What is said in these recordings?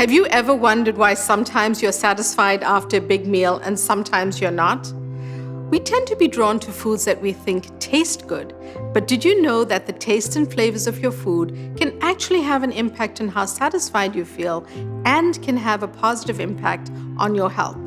Have you ever wondered why sometimes you're satisfied after a big meal and sometimes you're not? We tend to be drawn to foods that we think taste good, but did you know that the taste and flavors of your food can actually have an impact on how satisfied you feel and can have a positive impact on your health?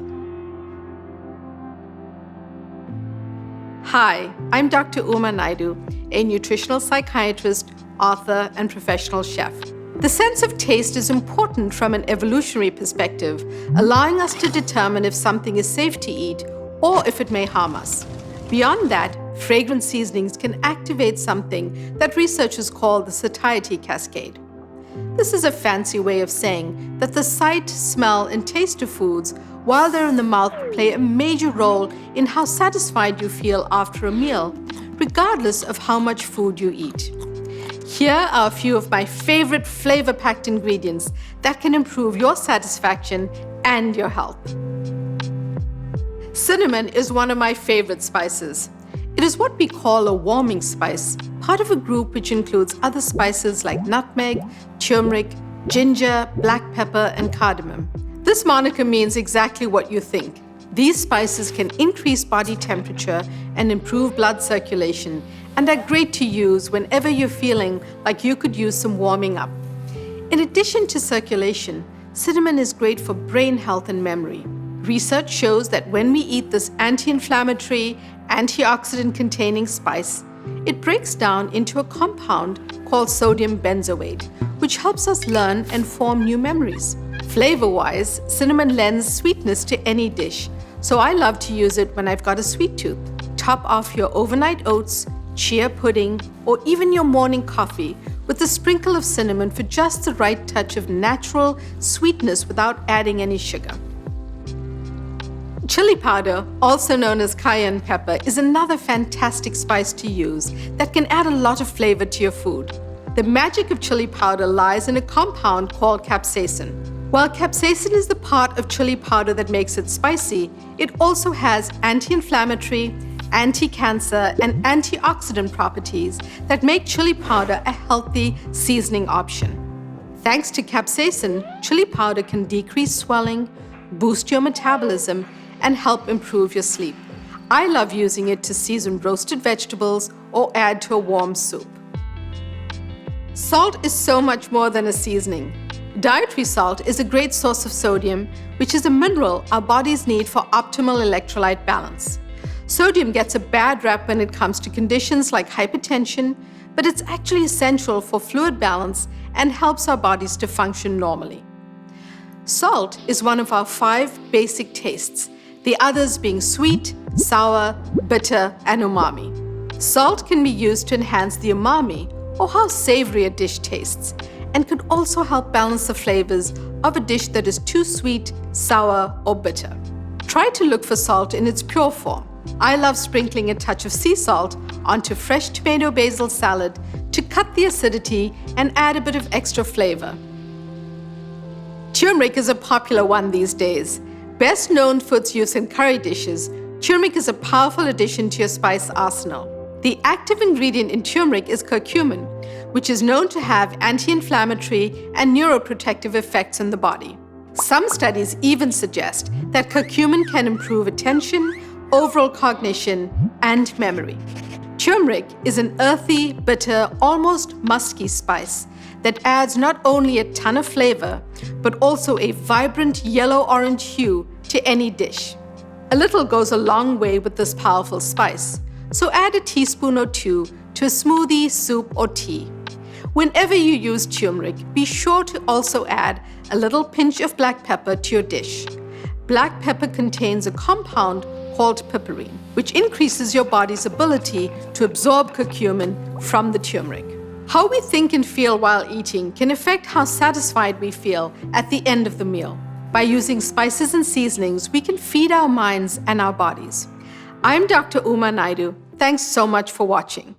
Hi, I'm Dr. Naidoo, a nutritional psychiatrist, author, and professional chef. The sense of taste is important from an evolutionary perspective, allowing us to determine if something is safe to eat or if it may harm us. Beyond that, fragrant seasonings can activate something that researchers call the satiety cascade. This is a fancy way of saying that the sight, smell, and taste of foods while they're in the mouth play a major role in how satisfied you feel after a meal, regardless of how much food you eat. Here are a few of my favorite flavor-packed ingredients that can improve your satisfaction and your health. Cinnamon is one of my favorite spices. It is what we call a warming spice, part of a group which includes other spices like nutmeg, turmeric, ginger, black pepper, and cardamom. This moniker means exactly what you think. These spices can increase body temperature and improve blood circulation, and are great to use whenever you're feeling like you could use some warming up. In addition to circulation, cinnamon is great for brain health and memory. Research shows that when we eat this anti-inflammatory, antioxidant-containing spice, it breaks down into a compound called sodium benzoate, which helps us learn and form new memories. Flavor-wise, cinnamon lends sweetness to any dish, so I love to use it when I've got a sweet tooth. Top off your overnight oats, chia pudding, or even your morning coffee with a sprinkle of cinnamon for just the right touch of natural sweetness without adding any sugar. Chili powder, also known as cayenne pepper, is another fantastic spice to use that can add a lot of flavor to your food. The magic of chili powder lies in a compound called capsaicin. While capsaicin is the part of chili powder that makes it spicy, it also has anti-inflammatory, anti-cancer, and antioxidant properties that make chili powder a healthy seasoning option. Thanks to capsaicin, chili powder can decrease swelling, boost your metabolism, and help improve your sleep. I love using it to season roasted vegetables or add to a warm soup. Salt is so much more than a seasoning. Dietary salt is a great source of sodium, which is a mineral our bodies need for optimal electrolyte balance. Sodium gets a bad rap when it comes to conditions like hypertension, but it's actually essential for fluid balance and helps our bodies to function normally. Salt is one of our 5 basic tastes, the others being sweet, sour, bitter, and umami. Salt can be used to enhance the umami, or how savory a dish tastes, and could also help balance the flavors of a dish that is too sweet, sour, or bitter. Try to look for salt in its pure form. I love sprinkling a touch of sea salt onto fresh tomato basil salad to cut the acidity and add a bit of extra flavor. Turmeric is a popular one these days. Best known for its use in curry dishes, turmeric is a powerful addition to your spice arsenal. The active ingredient in turmeric is curcumin, which is known to have anti-inflammatory and neuroprotective effects in the body. Some studies even suggest that curcumin can improve attention, overall cognition, and memory. Turmeric is an earthy, bitter, almost musky spice that adds not only a ton of flavor, but also a vibrant yellow-orange hue to any dish. A little goes a long way with this powerful spice, so add a teaspoon or 2 to a smoothie, soup, or tea. Whenever you use turmeric, be sure to also add a little pinch of black pepper to your dish. Black pepper contains a compound called piperine, which increases your body's ability to absorb curcumin from the turmeric. How we think and feel while eating can affect how satisfied we feel at the end of the meal. By using spices and seasonings, we can feed our minds and our bodies. I'm Dr. Naidoo. Thanks so much for watching.